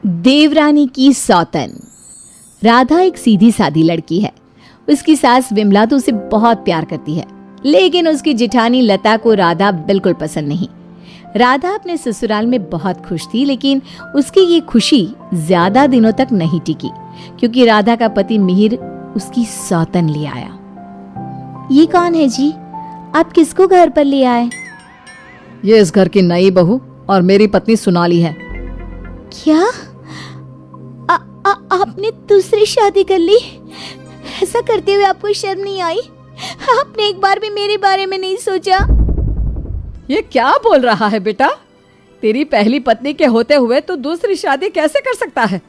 देवरानी की सौतन। राधा एक सीधी सादी लड़की है। उसकी सास विमला तो उसे बहुत प्यार करती है, लेकिन उसकी जेठानी लता को राधा बिल्कुल पसंद नहीं। राधा अपने ससुराल में बहुत खुश थी, लेकिन उसकी ये खुशी ज्यादा दिनों तक नहीं टिकी, क्योंकि राधा का पति मिहिर उसकी सौतन ले आया। ये कौन है जी? आप किसको घर पर ले आए? ये इस घर की नई बहू और मेरी पत्नी सोनाली है। क्या? आपने दूसरी शादी कर ली? ऐसा करते हुए आपको शर्म नहीं आई? आपने एक बार भी मेरे बारे में नहीं सोचा? ये क्या बोल रहा है बेटा? तेरी पहली पत्नी के होते हुए तू दूसरी शादी कैसे कर सकता है?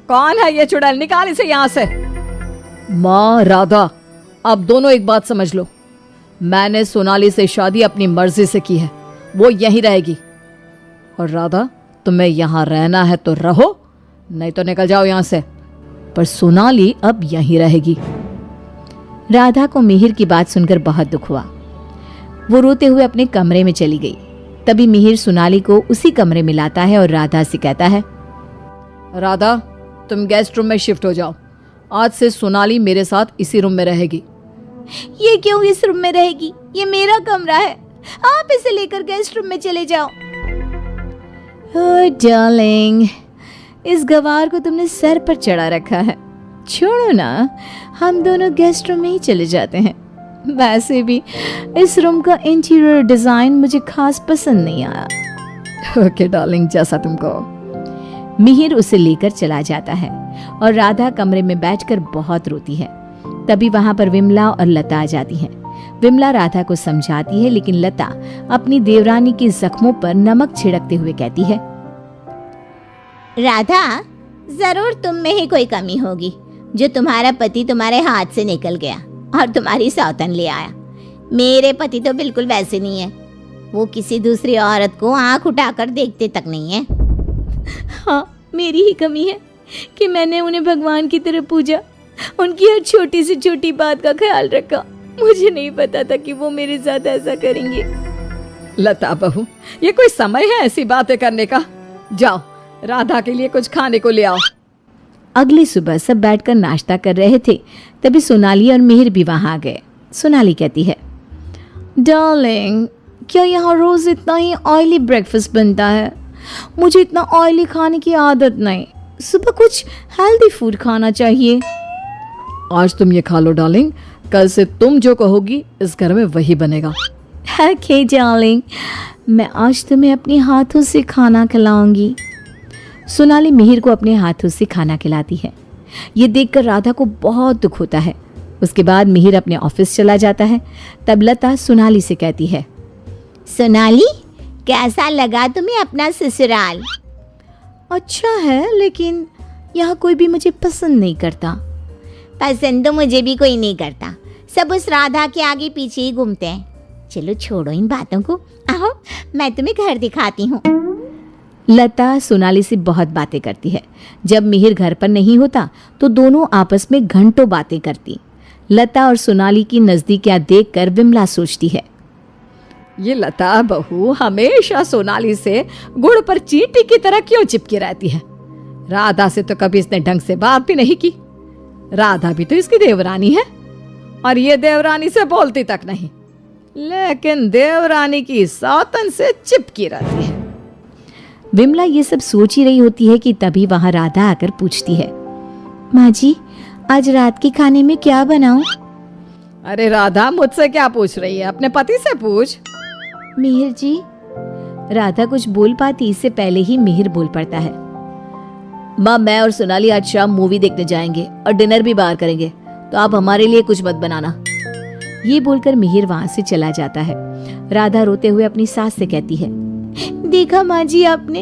कौन है ये चुड़ैल? निकाल इसे यहाँ से। माँ राधा, आप दोनों एक बात समझ लो, मैंने सोनाली से शादी अपनी मर्जी से की है, वो यहीं रहेगी। और राधा, तुम्हें यहाँ रहना है तो रहो, नहीं तो निकल जाओ यहाँ से। पर सोनाली अब यहीं रहेगी। राधा को मिहिर की बात सुनकर बहुत दुख हुआ। वो रोते हुए अपने कमरे में चली गई। तभी मिहिर सोनाली को उसी कमरे में लाता है और राधा से कहता है, राधा, तुम गेस्ट रूम में शिफ्ट हो जाओ। आज से सोनाली मेरे साथ इसी रूम में रहेगी। ये क्यों इस रूम में रहेगी? ये मेरा कमरा है, आप इसे लेकर गेस्ट रूम में चले जाओ। ओह डार्लिंग, इस गवार को तुमने सर पर चढ़ा रखा है। छोड़ो ना, हम दोनों गेस्ट रूम में ही चले जाते हैं। वैसे भी इस रूम का इंटीरियर डिजाइन मुझे खास पसंद नहीं आया। ओके डार्लिंग, जैसा तुम कहो। मिहिर उसे लेकर चला जाता है और राधा कमरे में बैठकर बहुत रोती है। तभी वहां पर विमला और लता आ जाती हैं। विमला राधा को समझाती है, लेकिन लता अपनी देवरानी के जख्मों पर नमक छिड़कते हुए कहती है, राधा, जरूर तुम में ही कोई कमी होगी जो तुम्हारा पति तुम्हारे हाथ से निकल गया और तुम्हारी सौतन ले आया। मेरे पति तो बिल्कुल वैसे नहीं है, वो किसी दूसरी औरत को आंख उठाकर देखते तक नहीं है। हाँ, मेरी ही कमी है कि मैंने उन्हें भगवान की तरह पूजा, उनकी हर छोटी से छोटी बात का ख्याल रखा। मुझे नहीं पता था कि वो मेरे साथ ऐसा करेंगे। लता बहू, ये कोई समय है ऐसी बातें करने का? जाओ, राधा के लिए कुछ खाने को ले आओ। अगली सुबह सब बैठकर नाश्ता कर रहे थे। तभी सोनाली और मिहिर भी वहां आ गए। सोनाली कहती है, डार्लिंग, क्या यहाँ रोज इतना ही ऑयली ब्रेकफास्ट बनता है? मुझे इतना ऑयली खाने की आदत नहीं, सुबह कुछ हेल्दी फूड खाना चाहिए। आज तुम ये खा लो डार्लिंग, कल से तुम जो कहोगी इस घर में वही बनेगा। ओके डार्लिंग, मैं आज तुम्हें अपने हाथों से खाना खिलाऊंगी। सोनाली मिहिर को अपने हाथों से खाना खिलाती है। ये देखकर राधा को बहुत दुख होता है। उसके बाद मिहिर अपने ऑफिस चला जाता है। तब लता सोनाली से कहती है, सोनाली, कैसा लगा तुम्हें अपना ससुराल? अच्छा है, लेकिन यहाँ कोई भी मुझे पसंद नहीं करता। पसंद तो मुझे भी कोई नहीं करता, सब उस राधा के आगे पीछे ही घूमते हैं। चलो छोड़ो इन बातों को, आओ मैं तुम्हें घर दिखाती हूँ। लता सोनाली से बहुत बातें करती है। जब मिहिर घर पर नहीं होता तो दोनों आपस में घंटों बातें करती। लता और सोनाली की नजदीकियां देखकर विमला सोचती है, ये लता बहू हमेशा सोनाली से गुड़ पर चींटी की तरह क्यों चिपकी रहती है? राधा से तो कभी इसने ढंग से बात भी नहीं की। राधा भी तो इसकी देवरानी है और ये देवरानी से बोलती तक नहीं, लेकिन देवरानी की सौतन से चिपकी रहती है। विमला ये सब सोच ही रही होती है कि तभी वहां राधा आकर पूछती है, माँ जी, आज रात के खाने में क्या बनाऊं? अरे राधा, मुझसे क्या पूछ रही है? अपने पति से पूछ। मिहिर जी। राधा कुछ बोल पाती इससे पहले ही मिहिर बोल पड़ता है, माँ, मैं और सोनाली आज शाम मूवी देखने जाएंगे और डिनर भी बाहर करेंगे, तो आप हमारे लिए कुछ मत बनाना। ये बोलकर मिहिर वहां से चला जाता है। राधा रोते हुए अपनी सास से कहती है, देखा माँ जी आपने,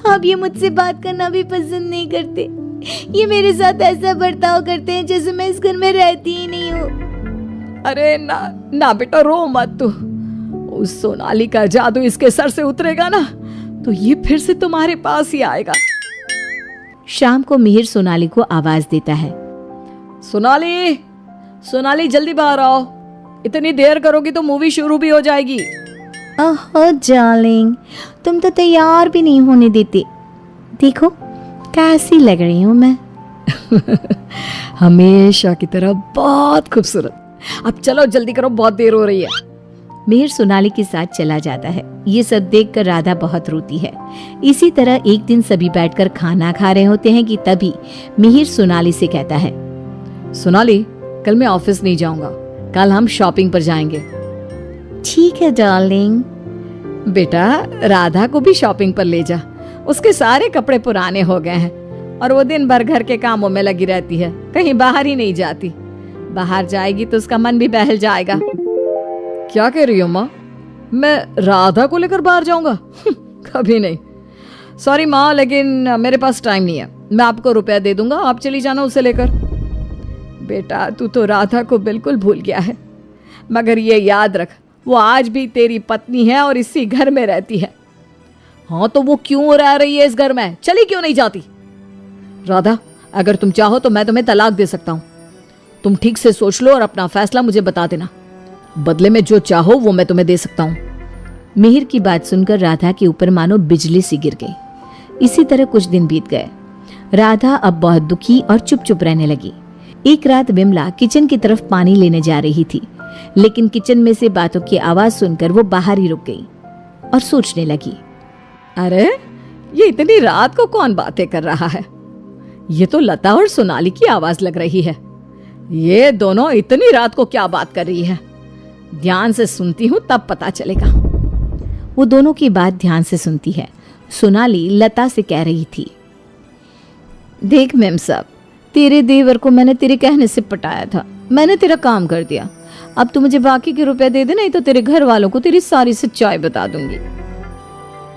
आप ये मुझसे बात करना भी पसंद नहीं करते। ये मेरे साथ ऐसा बर्ताव करते हैं जैसे मैं इस घर में रहती ही नहीं हूँ। अरे ना ना बेटा, रो मत तू। उस सोनाली का जादू इसके सर से उतरेगा ना तो ये फिर से तुम्हारे पास ही आएगा। शाम को मिहिर सोनाली को आवाज देता है, सोनाली, सोनाली जल्दी बाहर आओ, इतनी देर करोगी तो मूवी शुरू भी हो जाएगी। ओह डार्लिंग, तुम तो तैयार भी नहीं होने देते। देखो, कैसी लग रही हूँ मैं? हमेशा की तरह बहुत खूबसूरत। अब चलो जल्दी करो, बहुत देर हो रही है। मिहिर सोनाली के साथ चला जाता है। ये सब देखकर राधा बहुत रोती है। इसी तरह एक दिन सभी बैठकर खाना खा रहे होते हैं कि तभी मिहिर सोनाली से कहता है, सोनाली, कल मैं ऑफिस नहीं जाऊंगा, कल हम शॉपिंग पर जाएंगे। ठीक है डार्लिंग। बेटा, राधा को भी शॉपिंग पर ले जा, उसके सारे कपड़े पुराने हो गए हैं और वो दिन भर घर के कामों में लगी रहती है, कहीं बाहर ही नहीं जाती। बाहर जाएगी तो उसका मन भी बहल जाएगा। क्या कह रही हो माँ? मैं राधा को लेकर बाहर जाऊंगा? कभी नहीं। सॉरी माँ, लेकिन मेरे पास टाइम नहीं है। मैं आपको रुपया दे दूंगा, आप चली जाना उसे लेकर। बेटा, तू तो राधा को बिल्कुल भूल गया है, मगर ये याद रख, वो आज भी तेरी पत्नी है और इसी घर में रहती है। हाँ, तो वो क्यों रह रही है इस घर में? चली क्यों नहीं जाती? राधा, अगर तुम चाहो तो मैं तुम्हें तलाक दे सकता हूं। तुम ठीक से सोच लो और अपना फैसला मुझे बता देना। बदले में जो चाहो वो मैं तुम्हें दे सकता हूं। मिहिर की बात सुनकर राधा के ऊपर मानो बिजली सी गिर गई। इसी तरह कुछ दिन बीत गए। राधा अब बहुत दुखी और चुप चुप रहने लगी। एक रात विमला किचन की तरफ पानी लेने जा रही थी, लेकिन किचन में से बातों की आवाज सुनकर वो बाहर ही रुक गई और सोचने लगी, अरे ये इतनी रात को कौन बातें कर रहा है? ये तो लता और सोनाली की आवाज लग रही है। ये दोनों इतनी रात को क्या बात कर रही है? ध्यान से सुनती हूँ तब पता चलेगा। वो दोनों की बात ध्यान से सुनती है। सोनाली लता से कह रही थी, देख मेम साहब, तेरे देवर को मैंने तेरे कहने से पटाया था, मैंने तेरा काम कर दिया। अब तू मुझे बाकी के रुपए दे दे, नहीं तो तेरे घर वालों को तेरी सारी सच्चाई बता दूंगी।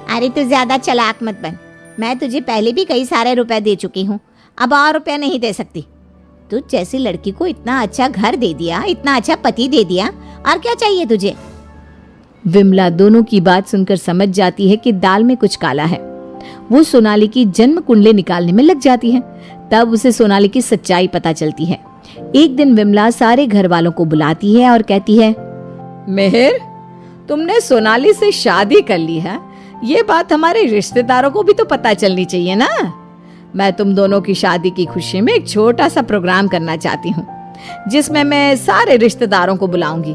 अरे तू ज्यादा चालाक मत बन, मैं तुझे पहले भी कई सारे रुपए दे चुकी हूँ, अब और रुपया नहीं दे सकती। तू जैसी लड़की को इतना अच्छा घर दे दिया, इतना अच्छा पति दे दिया, और क्या चाहिए तुझे? विमला दोनों की बात सुनकर समझ जाती है कि दाल में कुछ काला है। वो सोनाली की जन्म कुंडली निकालने में लग जाती है। तब उसे सोनाली की सच्चाई पता चलती है। एक दिन विमला सारे घर वालों को बुलाती है और कहती है, मिहिर, तुमने सोनाली से शादी कर ली है, ये बात हमारे रिश्तेदारों को भी तो पता चलनी चाहिए ना। मैं तुम दोनों की शादी की खुशी में एक छोटा सा प्रोग्राम करना चाहती हूँ, जिसमें मैं सारे रिश्तेदारों को बुलाऊंगी।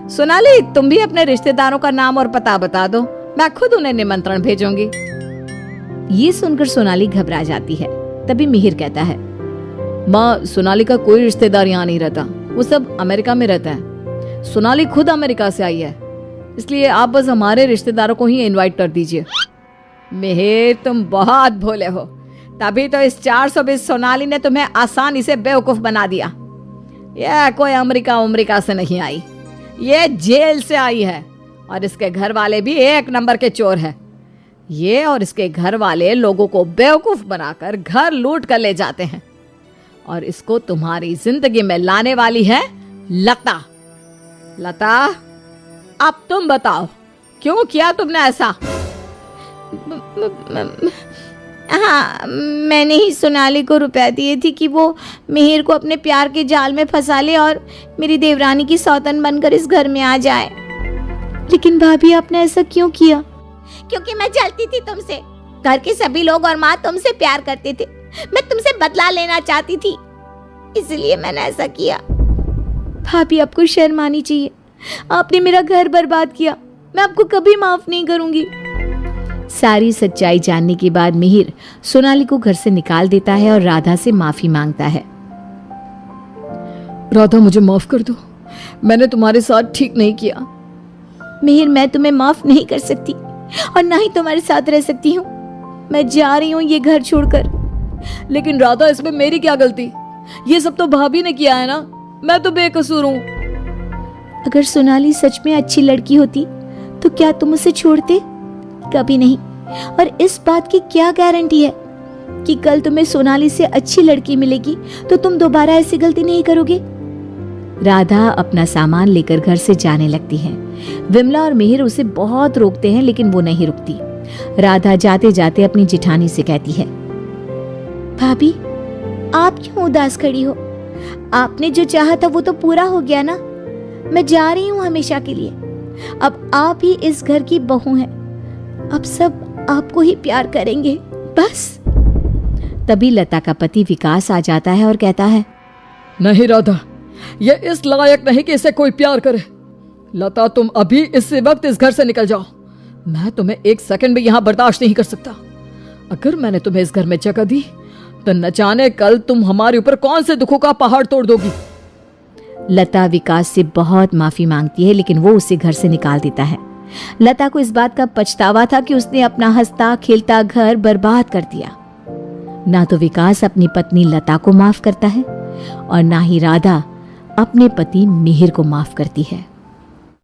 सोनाली, तुम भी अपने रिश्तेदारों का नाम और पता बता दो, मैं खुद उन्हें निमंत्रण भेजूंगी। ये सुनकर सोनाली घबरा जाती है। तभी मिहिर कहता है, माँ, सोनाली का कोई रिश्तेदार यहाँ नहीं रहता, वो सब अमेरिका में रहता है। सोनाली खुद अमेरिका से आई है, इसलिए आप बस हमारे रिश्तेदारों को ही इनवाइट कर दीजिए। मिहिर, तुम बहुत भोले हो, तभी तो इस 420 सोनाली ने तुम्हें आसानी से बेवकूफ बना दिया। यह कोई अमेरिका से नहीं आई, ये जेल से आई है, और इसके घर वाले भी एक नंबर के चोर है। ये और इसके घर वाले लोगों को बेवकूफ बनाकर घर लूट कर ले जाते हैं, और इसको तुम्हारी जिंदगी में लाने वाली है लता। लता, अब तुम बताओ, क्यों किया तुमने ऐसा? हाँ, मैंने ही सोनाली को रुपया दिए थी कि वो मिहिर को अपने प्यार के जाल में फंसा ले और मेरी देवरानी की सौतन बनकर इस घर में आ जाए। लेकिन भाभी, आपने ऐसा क्यों किया? क्योंकि मैं जलती थी तुमसे। घर के सभी लोग और माँ तुमसे प्यार करते थे, मैं तुमसे बदला लेना चाहती थी, इसलिए मैंने ऐसा किया। भाभी, आपको शर्म आनी चाहिए। आपने मेरा घर बर्बाद किया, मैं आपको कभी माफ नहीं करूंगी। सारी सच्चाई जानने के बाद मिहिर सोनाली को घर से निकाल देता है और राधा से माफी मांगता है। राधा, मुझे माफ कर दो, मैंने तुम्हारे साथ ठीक नहीं किया। मिहिर, मैं तुम्हें माफ नहीं कर सकती और ना ही तुम्हारे साथ रह सकती हूँ। मैं जा रही हूँ ये घर छोड़कर। लेकिन राधा, इसमें मेरी क्या गलती? ये सब तो भाभी ने किया है ना, मैं तो बेकसूर हूँ। अगर सोनाली सच में अच्छी लड़की होती तो क्या तुम उसे छोड़ते? कभी नहीं। और इस बात की क्या गारंटी है कि कल तुम्हें सोनाली से अच्छी लड़की मिलेगी तो तुम दोबारा ऐसी गलती नहीं करोगे? राधा अपना सामान लेकर घर से जाने लगती है। विमला और मिहिर उसे बहुत रोकते हैं, लेकिन वो नहीं रुकती। राधा जाते जाते अपनी जेठानी से कहती है, भाभी, आप क्यों उदास खड़ी हो? आपने जो चाहा था वो तो पूरा हो गया ना। मैं जा रही हूँ हमेशा के लिए। अब आप ही इस घर की बहू हैं। अब सब आपको ही प्यार करेंगे, बस। तभी लता का पति विकास आ जाता है और कहता है, नहीं राधा, ये इस लायक नहीं कि इसे कोई प्यार करे। लता, तुम अभी इसी वक्त इस घर से निकल जाओ। मैं तुम्हें एक सेकंड भी यहां बर्दाश्त नहीं कर सकता। अगर मैंने तुम्हें इस घर में जगह दी तो न जाने कल तुम हमारे ऊपर कौन से दुखों का पहाड़ तोड़ दोगी। लता विकास से बहुत माफी मांगती है, लेकिन वो उसे घर से निकाल देता है। लता को इस बात का पछतावा था कि उसने अपना हंसता खेलता घर बर्बाद कर दिया। ना तो विकास अपनी पत्नी लता को माफ करता है और ना ही राधा अपने पति मिहिर को माफ करती है।